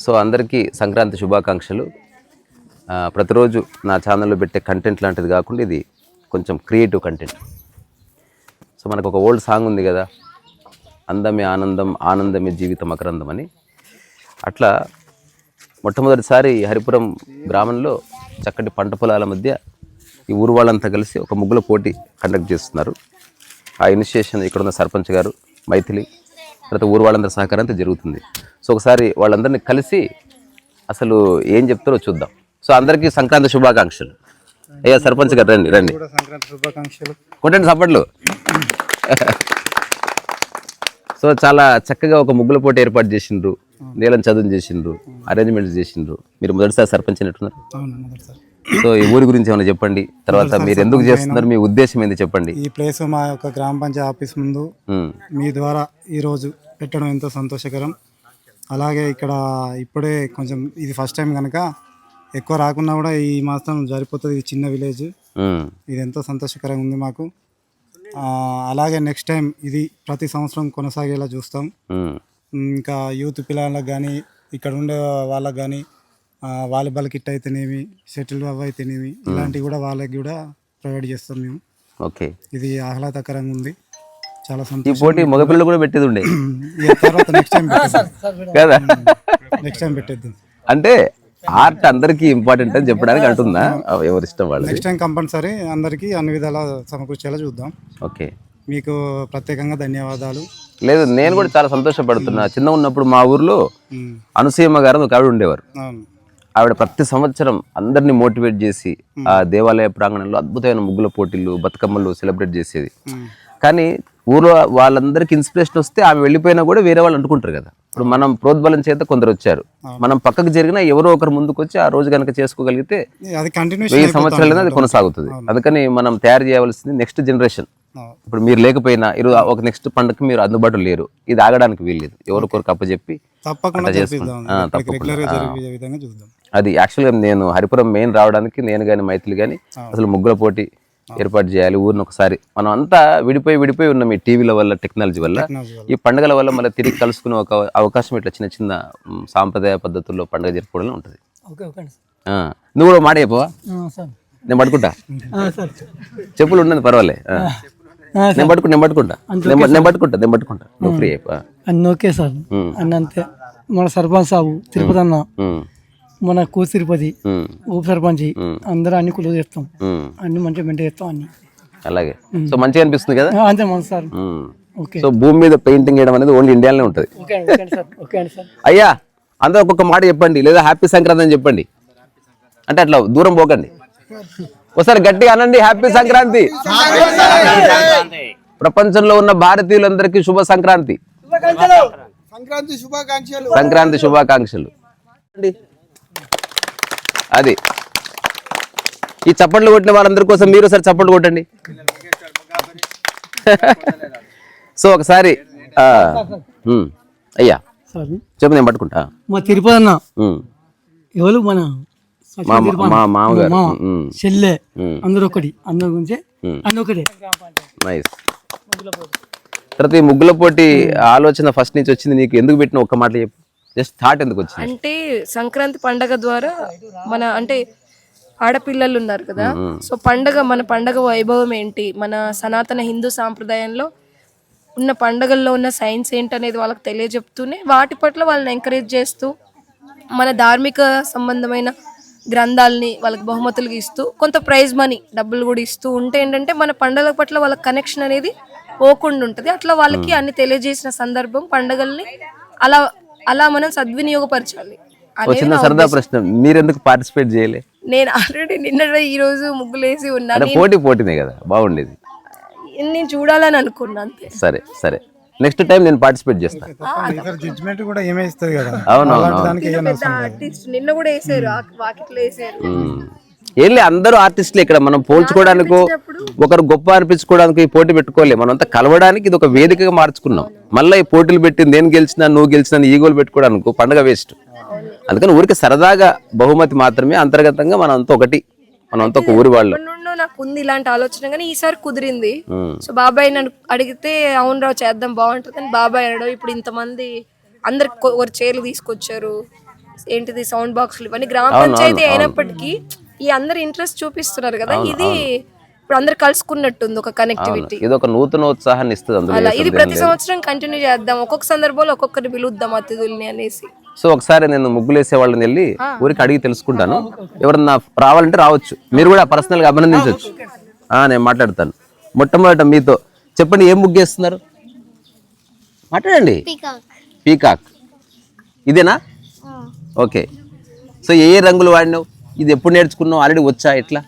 So అందరికీ సంక్రాంతి శుభాకాంక్షలు. ప్రతిరోజు నా ఛానల్లో పెట్టే కంటెంట్ లాంటిది కాకుండా ఇది కొంచెం క్రియేటివ్ కంటెంట్. సో మనకు ఒక ఓల్డ్ సాంగ్ ఉంది కదా, అందమే ఆనందం ఆనందమే జీవితం అకరందం అని. అట్లా మొట్టమొదటిసారి హరిపురం గ్రామంలో చక్కటి పంట పొలాల మధ్య ఈ ఊరు వాళ్ళంతా కలిసి ఒక ముగ్గుల పోటీ కండక్ట్ చేస్తున్నారు. ఆ ఇనిషియేషన్ ఇక్కడ ఉన్న సర్పంచ్ గారు, మైథిలి, తర్వాత ఊరు వాళ్ళందరి సహకారంతో జరుగుతుంది. సో ఒకసారి వాళ్ళందరినీ కలిసి అసలు ఏం చెప్తారో చూద్దాం. సో అందరికీ సంక్రాంతి శుభాకాంక్షలు. అయ్యా సర్పంచ్ గారు రండి రండి, కొట్టండి సప్పట్లు. సో చాలా చక్కగా ఒక ముగ్గుల పోటీ ఏర్పాటు చేసిండ్రు, నీలం చదువు చేసిండ్రు, అరేంజ్మెంట్స్ చేసిండ్రు. మీరు మొదటిసారి సర్పంచ్ అయినట్టున్నారు. సో ఈ ఊరి గురించి ఏమైనా చెప్పండి, తర్వాత మీరు ఎందుకు చేస్తున్నారు, మీ ఉద్దేశం ఏంది చెప్పండి. ఈ ప్లేస్ మా యొక్క గ్రామ పంచాయతీ ఆఫీస్ ముందు మీ ద్వారా ఈరోజు పెట్టడం ఎంతో సంతోషకరం. అలాగే ఇక్కడ ఇప్పుడే కొంచెం ఇది ఫస్ట్ టైం కనుక ఎక్కువ రాకున్నా కూడా ఈ మాసం జరిపోతుంది. ఇది చిన్న విలేజ్, ఇది ఎంతో సంతోషకరంగా ఉంది మాకు. అలాగే నెక్స్ట్ టైం ఇది ప్రతి సంవత్సరం కొనసాగేలా చూస్తాం. ఇంకా యూత్ పిల్లలకు కానీ ఇక్కడ ఉండే వాళ్ళకి కానీ వాలీబాల్ కిట్ అయితేనేమి, షటిల్ అయితేనేమి, ఇలాంటివి కూడా వాళ్ళకి కూడా ప్రొవైడ్ చేస్తాం మేము. ఓకే, ఇది ఆహ్లాదకరంగా ఉంది, చాలా ఈ సంతోషం. పోటీ మగపిల్లలు కూడా పెట్టేది ఉండే తర్వాత నెక్స్ట్ టైం కదా, నెక్స్ట్ టైం పెట్టేద్దాం. అంటే ఆర్ట్ అందరికీ ఇంపార్టెంట్ అని చెప్పడానికి అంటుందా, ఎవరి ఇష్టం వాళ్ళు. నెక్స్ట్ టైం కంపల్సరీ అందరికీ అన్ని విధాలా సమకూర్చేలా చూద్దాం. ఓకే, మీకు ప్రత్యేకంగా ధన్యవాదాలు. లేదు నేను కూడా చాలా సంతోషపడుతున్నా. చిన్న ఉన్నప్పుడు మా ఊర్లో అనసూయమ్మ గారు ఒక ఆవిడ ఉండేవారు. ఆవిడ ప్రతి సంవత్సరం అందరినీ మోటివేట్ చేసి ఆ దేవాలయ ప్రాంగణంలో అద్భుతమైన ముగ్గుల పోటీలు, బతుకమ్మలు సెలబ్రేట్ చేసేది. కానీ ఊర్లో వాళ్ళందరికీ ఇన్స్పిరేషన్ వస్తే ఆమె వెళ్ళిపోయినా కూడా వేరే వాళ్ళు అంటుకుంటారు కదా. ఇప్పుడు మనం ప్రోద్బలం చేత కొందరు వచ్చారు, మనం పక్కకు జరిగినా ఎవరో ఒకరు ముందుకు వచ్చి ఆ రోజు కనుక చేసుకోగలిగితే 1000 సంవత్సరాలైనా అది కొనసాగుతుంది. అందుకని మనం తయారు చేయవలసింది నెక్స్ట్ జనరేషన్. ఇప్పుడు మీరు లేకపోయినా ఒక నెక్స్ట్ పండుగకి మీరు అందుబాటులో లేరు, ఇది ఆగడానికి వీల్లేదు. ఎవరికొరకు అప్పచెప్పి తప్పకుండా అది యాక్చువల్గా నేను హరిపురం మెయిన్ రావడానికి నేను కానీ మైథిలి కానీ అసలు ముగ్గుల పోటీ ఏర్పాటు చేయాలి ఊరిని ఒకసారి. మనం అంతా విడిపోయి ఉన్నాం ఈ టీవీల వల్ల, టెక్నాలజీ వల్ల. ఈ పండుగల వల్ల మళ్ళీ తిరిగి కలుసుకునే ఒక అవకాశం ఇట్లా చిన్న చిన్న సాంప్రదాయ పద్ధతుల్లో పండుగ జరుపుకోవడం ఉంటుంది. నువ్వు కూడా మాట చెప్పవా? నేను పట్టుకుంటా, చెప్పులు ఉండదు పర్వాలే, నేను పట్టుకుంటా నువ్వు ఫ్రీ అయిపో. అన్నీ ఓకే సార్, అన్నీ అంతే. మన సర్పంచ్ సాబు తిరుపతి అన్న, మన కూ తిరుపతి ఉప సర్పంచ్ అందరూ అన్ని కులు చేస్తాం, అన్ని మంచిగా మెయింటైన్ చేస్తాం అన్ని. అలాగే, సో మంచిగా అనిపిస్తుంది కదా. అంతే మన సార్. సో భూమి మీద పెయింటింగ్ వేయడం అనేది ఓన్లీ ఇండియాలోనే ఉంటుంది. అయ్యా అందరూ ఒక్కొక్క మాట చెప్పండి, లేదా హ్యాపీ సంక్రాంతి అని చెప్పండి. అంటే అట్లా దూరం పోకండి, ఒకసారి గట్టిగా అనండి, హ్యాపీ సంక్రాంతి. ప్రపంచంలో ఉన్న భారతీయులందరికీ శుభ సంక్రాంతి, సంక్రాంతి శుభాకాంక్షలు. అది ఈ చప్పట్లు కొట్టిన వాళ్ళందరి కోసం మీరు ఒకసారి చప్పట్లు కొట్టండి. సో ఒకసారి అయ్యా చెప్పు, నేను పట్టుకుంటా. మా తిరుపతి అన్న ఎవరు మన మా మామగారు చెల్లె, అందరూ ఒకటి, అందరి గురించి అన్ని ఒకటే. నైస్. తర్వాత ఈ ముగ్గుల పోటీ ఆలోచన ఫస్ట్ నుంచి వచ్చింది నీకు, ఎందుకు పెట్టిన ఒక్క మాట చెప్పు, జస్ట్ థాట్ ఎందుకు వచ్చింది? అంటే సంక్రాంతి పండగ ద్వారా మన అంటే ఆడపిల్లలు ఉన్నారు కదా, సో మన పండగ వైభవం ఏంటి, మన సనాతన హిందూ సాంప్రదాయంలో ఉన్న పండగల్లో ఉన్న సైన్స్ ఏంటనేది వాళ్ళకి తెలియజెప్తూనే వాటి పట్ల వాళ్ళని ఎంకరేజ్ చేస్తూ మన ధార్మిక సంబంధమైన గ్రంథాలని వాళ్ళకి బహుమతులుగా ఇస్తూ కొంత ప్రైజ్ మనీ డబ్బులు కూడా ఇస్తూ ఉంటే ఏంటంటే మన పండుగల పట్ల వాళ్ళ కనెక్షన్ అనేది పోకుండా ఉంటుంది. అట్లా వాళ్ళకి అన్ని తెలియజేసిన సందర్భం పండుగల్ని అలా మనం సద్వినియోగపరచాలి. చిన్న సరదా ప్రశ్న, మీరెందుకు పార్టిసిపేట్ చేయలే? నేను ఆల్రెడీ ఈ రోజు ముగ్గులేసి ఉన్నాను. పోటీనే కదా, బాగుండేది, నేను చూడాలని అనుకున్నా అంతే. సరే సరే, నెక్స్ట్ టైం నేను పార్టిసిపేట్ చేస్తాను. జడ్జ్మెంట్ కూడా ఏమే ఇస్తుంది కదా. ఆర్టిస్ట్ నిన్న కూడా వేసారు, వాకిట్లో వేసారు. ఏంలే అందరూ ఆర్టిస్టులు ఇక్కడ, మనం పోల్చుకోవడానికి ఒకరు గొప్ప అనిపించుకోవడానికి ఈ పోటీ పెట్టుకోలే, మనం అంతా కలవడానికి ఇది ఒక వేదికగా మార్చుకున్నాం. మళ్ళీ ఈ పోటీలు పెట్టి నేను గెలిచినా నువ్వు గెలిచినా ఈగోలు పెట్టుకోవడానికి పండుగ వేస్ట్. అందుకని ఊరికి సరదాగా బహుమతి మాత్రమే, అంతర్గతంగా మనం అంతా ఒకటి, మనం అంతా ఒక ఊరి వాళ్ళు. నాకు ఉంది ఇలాంటి ఆలోచన, కానీ ఈసారి కుదిరింది. సో బాబాయ్ నన్ను అడిగితే అవును రావు చేద్దాం బాగుంటుంది అని బాబాయ్ అనడం. ఇప్పుడు ఇంతమంది అందరికి ఒక చైర్లు తీసుకొచ్చారు, ఏంటిది సౌండ్ బాక్స్లు ఇవన్నీ గ్రామ పంచాయతీ అయినప్పటికీ ఈ అందరు ఇంట్రెస్ట్ చూపిస్తున్నారు కదా, ఇది ఇప్పుడు అందరు కలుసుకున్నట్టుంది ఒక కనెక్టివిటీ. ఇది ఒక నూతన ఉత్సాహాన్ని ఇస్తుంది అందులో. అలా ఇది ప్రతి సంవత్సరం కంటిన్యూ చేద్దాం, ఒక్కొక్క సందర్భంలో ఒక్కొక్కరిని పిలుద్దాం అతిథుల్ని అనేసి. సో ఒకసారి నేను ముగ్గులేసే వాళ్ళని వెళ్ళి ఊరికి అడిగి తెలుసుకుంటాను. ఎవరన్నా రావాలంటే రావచ్చు, మీరు కూడా పర్సనల్గా అభినందించవచ్చు. నేను మాట్లాడతాను. మొట్టమొదట మీతో చెప్పండి, ఏం ముగ్గేస్తున్నారు? మాట్లాడండి. పీకాక్ ఇదేనా? ఓకే. సో ఏ రంగులు వాడినావు? ఇది ఎప్పుడు నేర్చుకున్నావు? ఆల్రెడీ వచ్చా? ఎట్లా?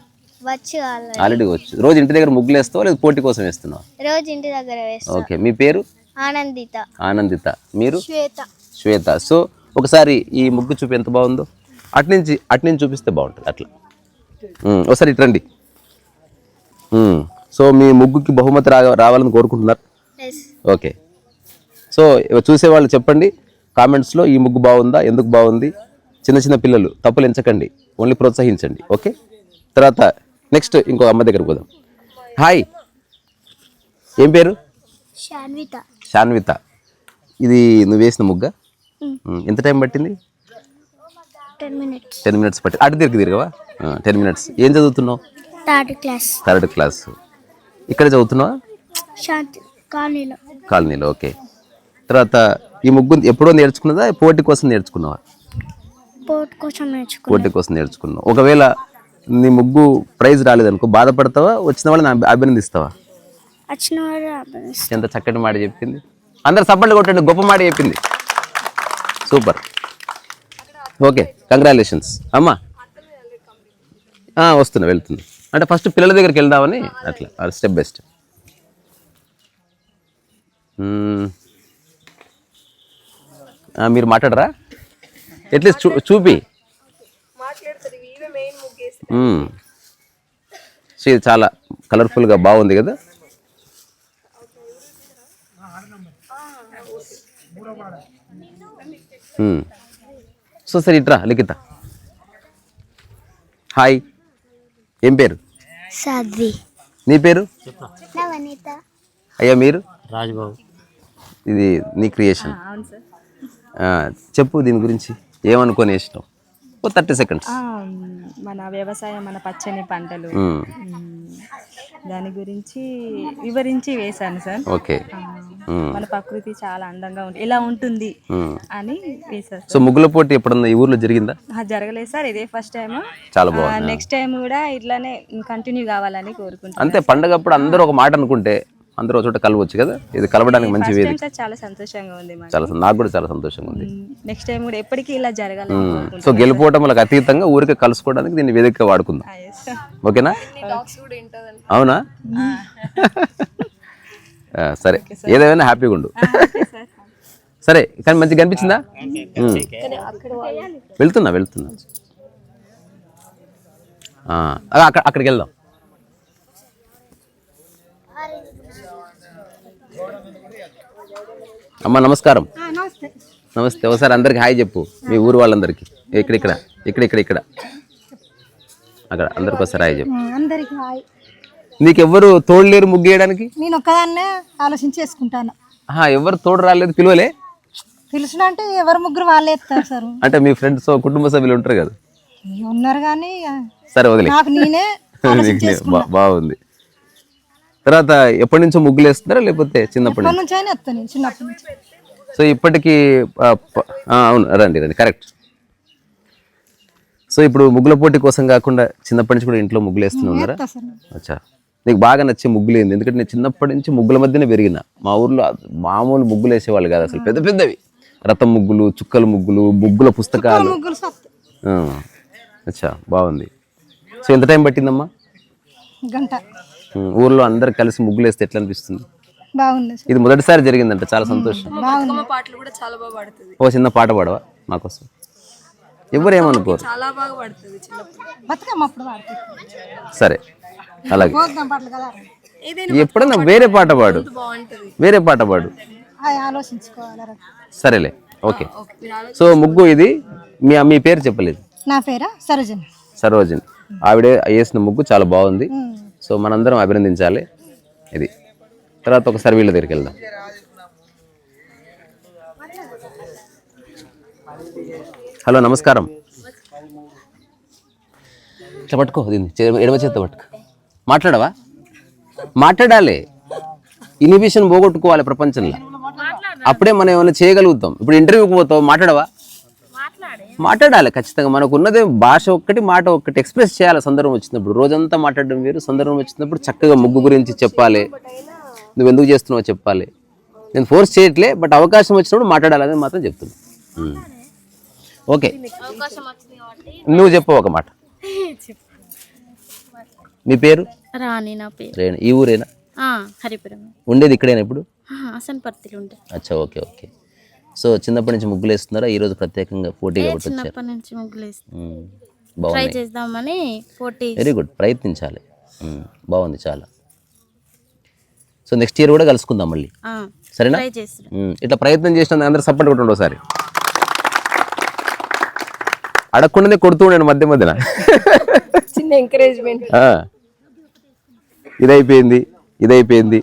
ఆల్రెడీ వచ్చు. రోజు ఇంటి దగ్గర ముగ్గులు వేస్తావా లేదా పోటీ కోసం వేస్తున్నావు? రోజు ఇంటి దగ్గర వేస్తా. ఓకే. మీ పేరు? ఆనందిత. ఆనందిత. మీరు? శ్వేత. శ్వేత. సో ఒకసారి ఈ ముగ్గు చూపి ఎంత బాగుందో. అట్నుంచి చూపిస్తే బాగుంటుంది. అట్లా ఒకసారి ఇటు రండి. సో మీ ముగ్గుకి బహుమతి రావాలని కోరుకుంటున్నారు. ఓకే. సో చూసేవాళ్ళు చెప్పండి కామెంట్స్లో, ఈ ముగ్గు బాగుందా, ఎందుకు బాగుంది. చిన్న చిన్న పిల్లలు తప్పులు ఎంచకండి, ఓన్లీ ప్రోత్సహించండి. ఓకే. తర్వాత నెక్స్ట్ ఇంకో అమ్మ దగ్గరకు పోదాం. హాయ్, ఏం పేరు? శాన్విత. శాన్విత. ఇది నువ్వు వేసిన ముగ్గా? ఎంత టైం పట్టింది? 10 minutes పట్టి. అటు తిరగవా? 10 minutes. ఏం చదువుతున్నావు? Third class. ఇక్కడ చదువుతున్నావా? కాలనీలో. ఓకే. తర్వాత ఈ ముగ్గు ఎప్పుడో నేర్చుకున్నదా, పోటీ కోసం నేర్చుకున్నావా? పోటీ కోసం నేర్చుకున్నావు. ఒకవేళ నీ ముగ్గు ప్రైజ్ రాలేదనుకో బాధపడతావా, వచ్చిన వాళ్ళని అభినందిస్తావా? ఎంత చక్కటి మాట చెప్పింది. అందరు సపోర్ట్ కొట్టండి, గొప్ప మాట చెప్పింది. సూపర్. ఓకే, కంగ్రాచులేషన్స్ అమ్మా. వెళ్తున్నా అంటే ఫస్ట్ పిల్లల దగ్గరికి వెళ్దామని అట్లా స్టెప్ బై స్టెప్. మీరు మాట్లాడరా? ఎట్లీస్ట్ చూపి. సో ఇది చాలా కలర్ఫుల్గా బాగుంది కదా. సో సరే ఇట్రా లిఖిత. హాయ్, ఏం పేరు? సాధ్వి. నీ పేరు? నవనీత. అయ్యా మీరు? రాజ్బాబు. ఇది నీ క్రియేషన్. చెప్పు దీని గురించి, ఏమనుకొని వేసినావు? 30 seconds. మన వ్యవసాయం, మన పచ్చని పంటలు, దాని గురించి వివరించి వేశాను సార్. ఓకే. మన ప్రకృతి చాలా అందంగా ఉంటుంది, ఎలా ఉంటుంది అని వేశాను. సో ముగ్గుల పోటీ ఎప్పుడన్నా ఈ ఊర్లో జరిగిందా? జరగలేదు సార్, ఇదే ఫస్ట్ టైం. చాలా బాగుంది. నెక్స్ట్ టైం కూడా ఇట్లానే కంటిన్యూ కావాలని కోరుకుంటున్నాను. అంతే, పండగప్పుడు అందరూ ఒక మాట అనుకుంటే అందరూ ఒక చోట కలవచ్చు కదా. ఇది కలవడానికి మంచి వేదిక. చాలా సంతోషంగా ఉంది. నాకు కూడా చాలా సంతోషంగా ఉంది. నెక్స్ట్ టైం కూడా ఎప్పటికీ ఇలా జరగాలి. సో గెలుపోవటంలకు అతీతంగా ఊరికే కలుసుకోవడానికి దీన్ని వేదికగా వాడుకుందాం. ఓకేనా? అవునా? సరే, ఏదేమైనా హ్యాపీగా ఉండు. సరే, కానీ మంచిగా కనిపించిందా? వెళ్తున్నా. అక్కడికి వెళ్దాం. అమ్మా నమస్కారం. నమస్తే. ఒకసారి అందరికి హాయ్ చెప్పు, మీ ఊరు వాళ్ళందరికీ. ఇక్కడ అక్కడ అందరికి ఒకసారి హాయ్ చెప్పు. నీకెవ్వరు తోడు లేరు ముగ్గేయడానికి? నేను ఒక్కదాన్నే ఆలోచించి చేసుకుంటాను. ఎవరు తోడు రాలేదు? పిలువలే? పిలిచిన అంటే ఎవరు ముగ్గురు వాళ్ళే ఎత్తారు సార్. అంటే మీ ఫ్రెండ్స్ కుటుంబ సభ్యులు ఉంటారు కదా? ఉన్నారు కానీ సరే వదిలే. నాకు నేనే బాగుంది. తర్వాత ఎప్పటి నుంచో ముగ్గులు వేస్తున్నారా లేకపోతే చిన్నప్పటి నుంచి? చిన్నప్పటి నుంచి. సో ఇప్పటికీ అవును, రండి కరెక్ట్. సో ఇప్పుడు ముగ్గుల పోటీ కోసం కాకుండా చిన్నప్పటి నుంచి కూడా ఇంట్లో ముగ్గులు వేస్తూనే ఉన్నారా? అచ్చా, నీకు బాగా నచ్చే ముగ్గులు ఏంది? ఎందుకంటే నేను చిన్నప్పటి నుంచి ముగ్గుల మధ్యనే పెరిగిన. మా ఊర్లో మామూలు ముగ్గులు వేసేవాళ్ళు కాదు అసలు, పెద్దవి రథం ముగ్గులు, చుక్కల ముగ్గులు, ముగ్గుల పుస్తకాలు. అచ్చా, బాగుంది. సో ఎంత టైం పట్టిందమ్మా? గంట. ఊర్లో అందరు కలిసి ముగ్గులు వేస్తే ఎట్లా అనిపిస్తుంది? బాగుంది. ఇది మొదటిసారి జరిగిందంట, చాలా సంతోషం. పాటలు కూడా చాలా బాగా పాడుతుంది. ఓ చిన్న పాట పాడవా మాకోసం? ఎవరు ఏమనుకోరు. చాలా బాగా పాడుతుంది చిన్నప్పుడు. బతుకమ్మ అప్పుడు పాడుతుంది. సరే, అలాగే. భోగం పాటలు కదా. ఎప్పుడన్నా వేరే పాట పాడు, వేరే పాట పాడు. ఆలోచించుకోవాలి. సరేలే, ఓకే. సో ముగ్గు ఇది మీ పేరు చెప్పలేదు. నా పేరా సరోజిని. ఆవిడ వేసిన ముగ్గు చాలా బాగుంది. సో మనందరం అభినందించాలి. ఇది తర్వాత ఒకసారి వీళ్ళ దగ్గరికి వెళ్దాం. హలో నమస్కారం. ఇట్లా పట్టుకో, దీన్ని ఎడమ చేత్తో పట్టుకో. మాట్లాడవా? మాట్లాడాలి, ఇన్హిబిషన్ పోగొట్టుకోవాలి ప్రపంచంలో, అప్పుడే మనం ఏమైనా చేయగలుగుతాం. ఇప్పుడు ఇంటర్వ్యూకి పోతావు, మాట్లాడవా? మాట్లాడాలి ఖచ్చితంగా. మనకు ఉన్నదే భాష ఒక్కటి, మాట ఒక్కటి, ఎక్స్ప్రెస్ చేయాలి సందర్భం వచ్చినప్పుడు. రోజంతా మాట్లాడడం వేరు, సందర్భం వచ్చినప్పుడు చక్కగా ముగ్గు గురించి చెప్పాలి, నువ్వు ఎందుకు చేస్తున్నావో చెప్పాలి. నేను ఫోర్స్ చేయట్లే, బట్ అవకాశం వచ్చినప్పుడు మాట్లాడాలని మాత్రం చెప్తున్నా. ఓకే, నువ్వు చెప్పు ఒక మాట. మీ పేరు? రాణి నా పేరు. రేణు. ఈ ఊరేనా? హరిపురం. ఉండేది ఇక్కడేనా ఇప్పుడు? అసన్పర్తిలో ఉంటాయి. అచ్చా, ఓకే ఓకే. సో చిన్నప్పటి నుంచి ముగ్గులు వేస్తున్నారా? ఈరోజు ప్రత్యేకంగా పోటీ కాబట్టి వచ్చారు? చిన్నప్పటి నుంచి ముగ్గులు వేస్తాం, ట్రై బాగుంది, చేద్దామని పోటీ. వెరీ గుడ్, ప్రయత్నించాలి. బాగుంది చాలా. సో నెక్స్ట్ ఇయర్ కూడా కలుసుకుందాం మళ్ళీ, సరేనా? ట్రై చేస్తాం. ఇట్లా ప్రయత్నం చేసిన అందరూ సపోర్ట్ కొట్టండి ఒకసారి. అడగకుండానే కొడుతూ ఉండండి మధ్య మధ్యన. చిన్న ఎంకరేజ్మెంట్. ఇదైపోయింది, ఇదైపోయింది.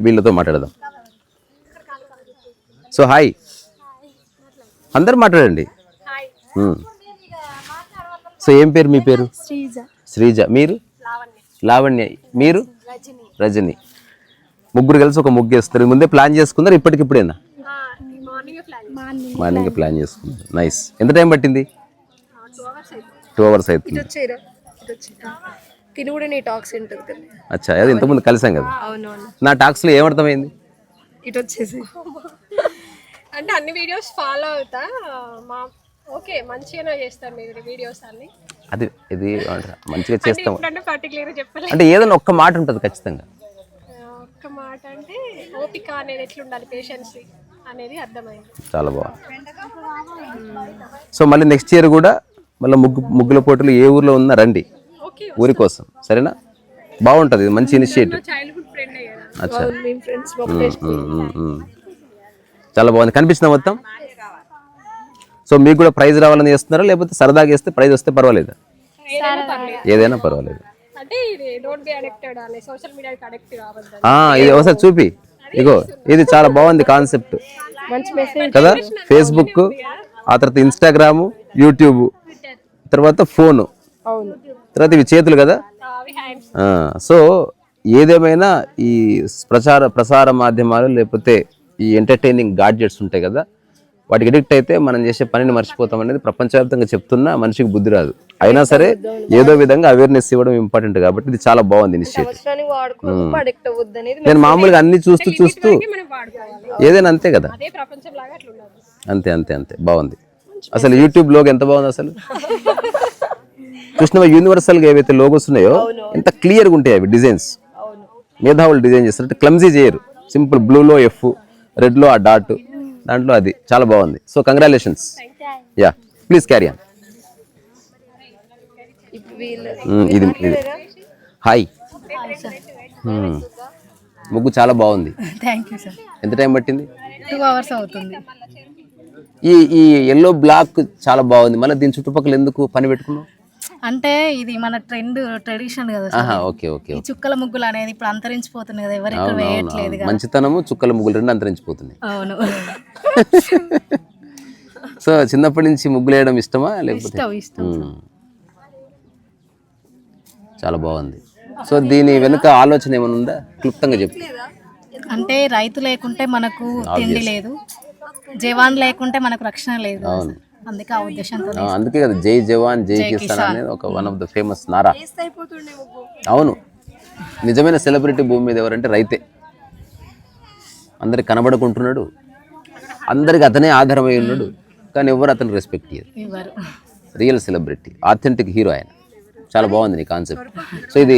వీళ్ళతో మాట్లాడదాం. సో హాయ్, అందరు మాట్లాడండి. సో ఏం పేరు మీ పేరు? శ్రీజ. మీరు? లావణ్య. మీరు? రజని. ముగ్గురు కలిసి ఒక ముగ్గు వేస్తారు. ముందే ప్లాన్ చేసుకున్నారు? ఇప్పటికిప్పుడేనా? మార్నింగ్ ప్లాన్ చేసుకున్నారు. నైస్. ఎంత టైం పట్టింది? 2 hours అవుతుంది. తిని కూడా నీ టాక్స్ ఉంటుంది కదా. అచ్చా, అదే ఇంతకుముందు కలిసాం కదా. నా టాక్స్లో ఏమర్థమైంది? ఇటు వచ్చేసి అంటే అన్ని వీడియోస్ ఫాలో అవుతా, మా ఓకే మంచిగానే చేస్తారు మీరు వీడియోస్ అన్ని. అది ఇది మంచిగా చేస్తాం అంటే పర్టికులర్గా చెప్పలేదు. అంటే ఏదైనా ఒక్క మాట ఉంటుంది ఖచ్చితంగా. ఒక్క మాట అంటే ఓపిక అనేది ఎట్లుండాలి, పేషెన్స్ అనేది అర్థమైంది. చాలా బాగుంది. సో మళ్ళీ నెక్స్ట్ ఇయర్ కూడా మళ్ళీ ముగ్గుల పోటీలు ఏ ఊర్లో ఉన్నా రండి, ఊరి కోసం, సరేనా? బాగుంటుంది, ఇది మంచి ఇనిషియేటివ్. చైల్డ్హుడ్ ఫ్రెండ్ అయ్యారు. అచ్చా, చాలా బాగుంది. కనిపిస్తుందా మొత్తం? సో మీకు కూడా ప్రైజ్ రావాలని చేస్తున్నారా, లేకపోతే సరదాగా వేస్తే ప్రైజ్ వస్తే పర్వాలేదా? ఏదైనా పర్వాలేదు. అంటే ఇది డోంట్ బి అడిక్టెడ్ అనే సోషల్ మీడియాకి అడిక్ట్ కావద్దు. ఇది ఒకసారి చూపి. ఇగో ఇది చాలా బాగుంది కాన్సెప్ట్ కదా. ఫేస్బుక్, ఆ తర్వాత ఇన్స్టాగ్రాము, యూట్యూబ్, తర్వాత ఫోను, తర్వాత ఇవి చేతులు కదా. సో ఏదేమైనా ఈ ప్రసార మాధ్యమాలు లేకపోతే ఈ ఎంటర్టైనింగ్ గాడ్జెట్స్ ఉంటాయి కదా, వాటికి ఎడిక్ట్ అయితే మనం చేసే పనిని మర్చిపోతాం అనేది ప్రపంచవ్యాప్తంగా చెప్తున్నా, మనిషికి బుద్ధి రాదు. అయినా సరే ఏదో విధంగా అవేర్నెస్ ఇవ్వడం ఇంపార్టెంట్ కాబట్టి ఇది చాలా బాగుంది ఇనిషియేటివ్. నేను మామూలుగా అన్ని చూస్తూ ఏదైనా అంతే కదా, అంతే అంతే అంతే బాగుంది. అసలు యూట్యూబ్ లోగో ఎంత బాగుంది అసలు. చూసినా యూనివర్సల్ గా ఏవైతే లోగోస్ ఉన్నాయో ఎంత క్లియర్గా ఉంటాయి అవి డిజైన్స్. మేధావులు డిజైన్ చేస్తారు, క్లమ్జీ చేయరు. సింపుల్ బ్లూలో ఎఫ్, రెడ్లో ఆ డాట్, దాంట్లో అది చాలా బాగుంది. So congratulations. Yeah, please carry on. ఇది హాయ్. ముగ్గు చాలా బాగుంది. Thank you sir. ఎంత టైం పట్టింది? 2 hours అవుతుంది. ఈ ఎల్లో బ్లాక్ చాలా బాగుంది. మళ్ళీ దీని చుట్టుపక్కల ఎందుకు పని పెట్టుకున్నావు? అంటే ఇది మన ట్రెడిషన్ కదా. Okay okay. ఈ చుక్కల ముగ్గులు అనేది ఇప్పుడు అంతరించిపోతుంది కదా, ఎవరు ఇక్కడ వేయట్లేదు కదా. మంచితనము చుక్కల ముగ్గులు రెండు అంతరించిపోతున్నాయి. అవును. సో చిన్నప్పటి నుంచి ముగ్గులు వేయడం ఇష్టమా లేకపోతే? ఇష్టం. చాలా బాగుంది. సో దీని వెనుక ఆలోచన ఏమైనా ఉందా? క్లుప్తంగా చెప్పు. అంటే రైతు లేకుంటే మనకు తిండి లేదు, జవాన్ లేకుంటే మనకు రక్షణ లేదు. అందుకే ఆ ఉద్దేశంతో, అందుకే కదా జై జవాన్ జై కిసాన్ అనేది ఒక one of the famous Nara. అవును, నిజమైన సెలబ్రిటీ భూమి మీద ఎవరంటే రైతే. అందరికి కనబడుకుంటున్నాడు, అందరికి అతనే ఆధారమై ఉన్నాడు, కానీ ఎవరు అతను రెస్పెక్ట్ ఇయ్యరు. రియల్ సెలబ్రిటీ, ఆథెంటిక్ హీరో ఆయన. చాలా బాగుంది నీ కాన్సెప్ట్. సో ఇది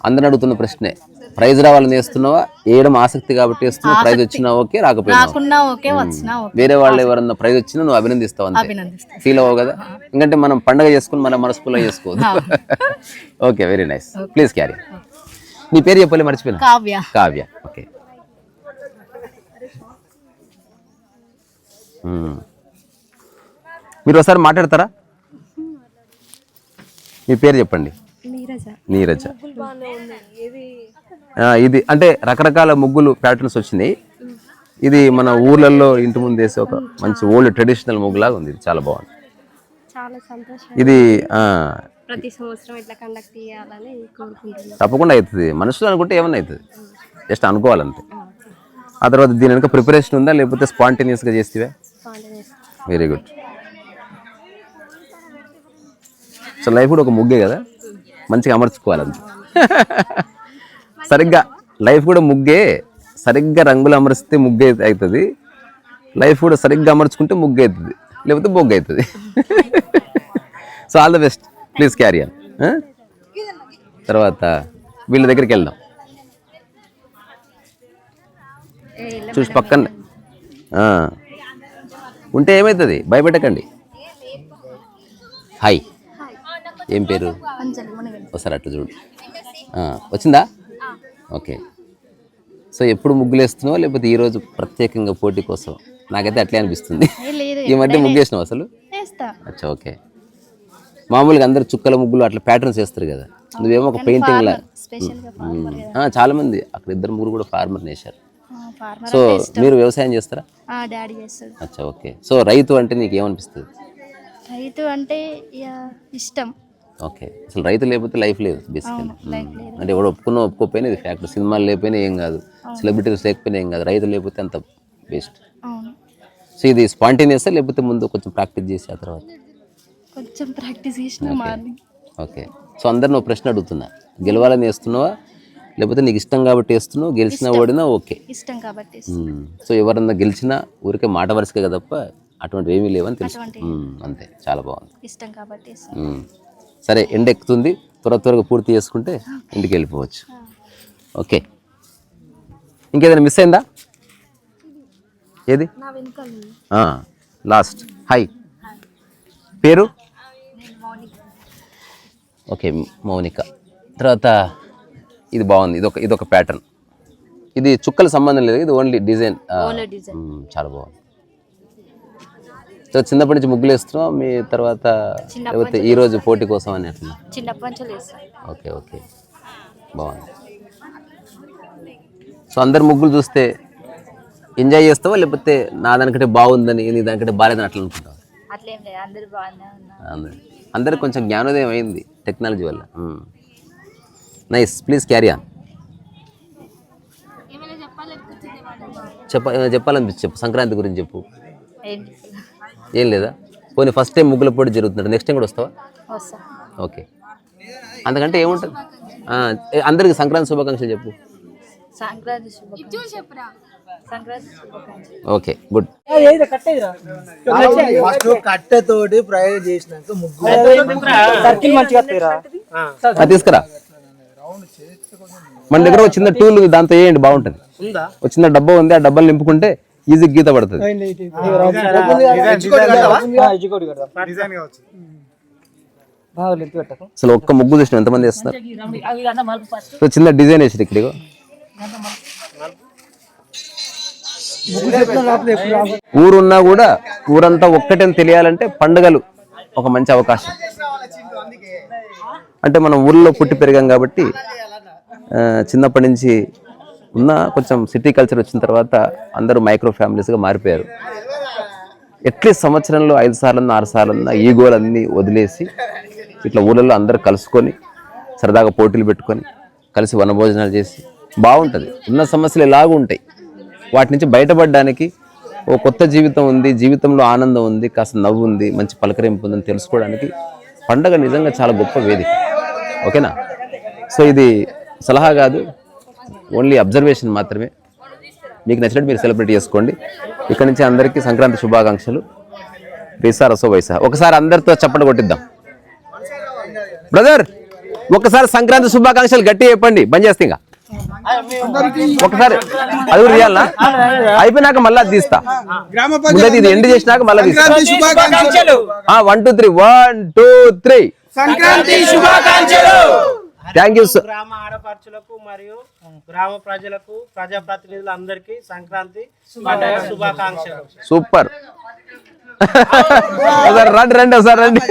అందరిని అడుగుతున్న ప్రశ్నే, ప్రైజ్ రావాలని వేస్తున్నావా, వేయడం ఆసక్తి కాబట్టి వేస్తున్నావు, ప్రైజ్ వచ్చినా ఓకే, రాకపోయినా వేరే వాళ్ళు ఎవరన్నా ప్రైజ్ వచ్చినా నువ్వు అభినందిస్తావు, అంతే. ఫీల్ అవ్వవు కదా, ఎందుకంటే మనం పండగ చేసుకుని మన మనసులో చేసుకోవద్దు. Okay, very nice. Please carry. నీ పేరు చెప్పలే, మర్చిపోయినా. కావ్య. ఓకే. మీరు ఒకసారి మాట్లాడతారా? మీ పేరు చెప్పండి. నీరజ. ఇది అంటే రకరకాల ముగ్గులు ప్యాటర్న్స్ వచ్చినాయి. ఇది మన ఊర్లలో ఇంటి ముందు వేసే ఒక మంచి ఓల్డ్ ట్రెడిషనల్ ముగ్గులాగా ఉంది. ఇది చాలా బాగుంది. చాలా సంతోషం. ఇది ప్రతి సంవత్సరం ఇట్లా కండక్ట్ చేయాలని కోరుకుంటున్నాను. తప్పకుండా అవుతుంది. మనుషులు అనుకుంటే ఏమన్నా అవుతుంది, జస్ట్ అనుకోవాలంతే. ఆ తర్వాత దీని వెనక ప్రిపరేషన్ ఉందా లేకపోతే స్పాంటేనియస్గా చేస్తేవే? Very good. సో లైఫ్ కూడా ఒక ముగ్గే కదా, మంచిగా అమర్చుకోవాలంతే. సరిగ్గా లైఫ్ కూడా ముగ్గే, సరిగ్గా రంగులు అమర్చితే ముగ్గే అవుతుంది. లైఫ్ కూడా సరిగ్గా అమర్చుకుంటే ముగ్గు అవుతుంది, లేకపోతే బొగ్గు అవుతుంది. So all the best, please carry on. తర్వాత వీళ్ళ దగ్గరికి వెళ్దాం. చూసి పక్కన ఉంటే ఏమవుతుంది, భయపెట్టకండి. హాయ్, ఏం పేరు? ఒకసారి అట్లా చూడు. వచ్చిందా? ఓకే. సో ఎప్పుడు ముగ్గులు వేస్తున్నావు లేకపోతే ఈరోజు ప్రత్యేకంగా పోటీ కోసం? నాకైతే అట్లే అనిపిస్తుంది. ఈ మధ్య ముగ్గు వేసినావు అసలు? అచ్చా, ఓకే. మామూలుగా అందరు చుక్కల ముగ్గులు అట్లా ప్యాటర్న్స్ వేస్తారు కదా, నువ్వేమో ఒక పెయింటింగ్ లా. చాలా మంది అక్కడ 2-3 కూడా ఫార్మర్ వేశారు. సో మీరు వ్యవసాయం చేస్తారా? డాడీ చేస్తాడు. అచ్చా, ఓకే. సో రైతు అంటే నీకు ఏమనిపిస్తుంది? రైతు అంటే ఇష్టం. ఓకే. అసలు రైతు లేకపోతే లైఫ్ లేదు బేసికల్లీ. అంటే ఎవడు ఒప్పుకోకపోయినా ఇది ఫ్యాక్ట్. సినిమాలు లేకపోయినా ఏం కాదు, సెలబ్రిటీస్ లేకపోయినా ఏం కాదు, రైతు లేకపోతే అంత బెస్ట్. సో ఇది స్పాంటేనియస్ లేకపోతే ముందు కొంచెం ప్రాక్టీస్ చేసి ఆ తర్వాత? కొంచెం ప్రాక్టీస్ చేసిన మార్నింగ్. ఓకే. సో అందరు నువ్వు ప్రశ్న అడుగుతున్నా, గెలవాలని వేస్తున్నావా లేకపోతే నీకు ఇష్టం కాబట్టి వేస్తున్నావు, గెలిచినా ఓడినా ఓకే? ఇష్టం కాబట్టి. సో ఎవరన్నా గెలిచినా ఊరికే మాట వరుసకే కదా తప్ప అటువంటివి ఏమీ లేవని తెలుసు. అంతే, చాలా బాగుంది. ఇష్టం కాబట్టి. సరే, ఎండ ఎక్కుతుంది, త్వరగా పూర్తి చేసుకుంటే ఇంటికి వెళ్ళిపోవచ్చు. ఓకే. ఇంకేదైనా మిస్ అయిందా? ఏది? లాస్ట్. హాయ్, పేరు? ఓకే, మౌనిక. తర్వాత ఇది బాగుంది, ఇదొక ప్యాటర్న్. ఇది చుక్కల సంబంధం లేదు, ఇది ఓన్లీ డిజైన్. చాలా బాగుంది. సో చిన్నప్పటి నుంచి ముగ్గులు వేస్తున్నావు మీ తర్వాత లేకపోతే ఈ రోజు పోటీ కోసం అని అట్లా? ఓకే, ఓకే, బాగుంది. సో అందరు ముగ్గులు చూస్తే ఎంజాయ్ చేస్తావా లేకపోతే నా దానికంటే బాగుందని నీ దానికంటే బాగాలేదని అట్లా అనుకుంటావా? అందరికి కొంచెం జ్ఞానోదయం అయింది టెక్నాలజీ వల్ల. Nice, please carry on. చెప్పాలనిపించి చెప్పు, సంక్రాంతి గురించి చెప్పు. ఏం లేదా? పోనీ ఫస్ట్ టైం ముగ్గుల పోటీ జరుగుతున్నాడు, నెక్స్ట్ టైం కూడా వస్తావా? ఓకే. అంతకంటే ఏముంటుంది? అందరికి సంక్రాంతి శుభాకాంక్షలు చెప్పు. Okay, good. కట్టెతోటి ప్రయోగం చేసినాక తీసుకురా. మన దగ్గర ఒక చిన్న టూల్ దాంతో వేయండి, బాగుంటుంది. ఒక చిన్న డబ్బా ఉంది, ఆ డబ్బాలు నింపుకుంటే ఈజీ గీత పడుతుంది. అసలు ఒక్క ముగ్గు చూసిన ఎంతమంది వేస్తున్నారు? సో చిన్న డిజైన్ వేసారు ఇక్కడ. ఊరున్నా కూడా ఊరంతా ఒక్కటని తెలియాలంటే పండుగలు ఒక మంచి అవకాశం. అంటే మనం ఊళ్ళో పుట్టి పెరిగాం కాబట్టి చిన్నప్పటి నుంచి ఉన్న కొంచెం సిటీ కల్చర్ వచ్చిన తర్వాత అందరూ మైక్రో ఫ్యామిలీస్గా మారిపోయారు. అట్లీస్ట్ సంవత్సరంలో 5 సార్లన్నా 6 సార్లన్నా ఈ గోలన్నీ వదిలేసి ఇట్లా ఊళ్ళల్లో అందరూ కలుసుకొని సరదాగా పోటీలు పెట్టుకొని కలిసి వనభోజనాలు చేసి బాగుంటుంది. ఉన్న సమస్యలు ఎలాగూ ఉంటాయి, వాటి నుంచి బయటపడడానికి ఓ కొత్త జీవితం ఉంది, జీవితంలో ఆనందం ఉంది, కాస్త నవ్వు ఉంది, మంచి పలకరింపు ఉందని తెలుసుకోవడానికి పండగ నిజంగా చాలా గొప్ప వేదిక. ఓకేనా? సో ఇది సలహా కాదు, ఓన్లీ అబ్జర్వేషన్ మాత్రమే. మీకు నచ్చినట్టు మీరు సెలబ్రేట్ చేసుకోండి. ఇక్కడ నుంచి అందరికీ సంక్రాంతి శుభాకాంక్షలు. రీసా రసో వైసా. ఒకసారి అందరితో చప్పట్లు కొట్టిద్దాం. బ్రదర్ ఒకసారి సంక్రాంతి శుభాకాంక్షలు గట్టి చెప్పండి, బంద్ చేస్తే ఇంకా ఒకసారి అది కూడా తీయాలనా? అయిపోయినాక మళ్ళీ తీస్తా, ఇది ఎండ్ చేసినాక మళ్ళీ తీస్తా. 1 2 3 1 2 3 సంక్రాంతి శుభాకాంక్షలు. Thank you. గ్రామ ఆడపడుచులకు మరియు గ్రామ ప్రజలకు, ప్రజాప్రతినిధులందరికీ సంక్రాంతి పండుగ శుభాకాంక్షలు. సూపర్. రండి ఒకసారి రండి.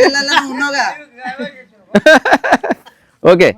ఓకే.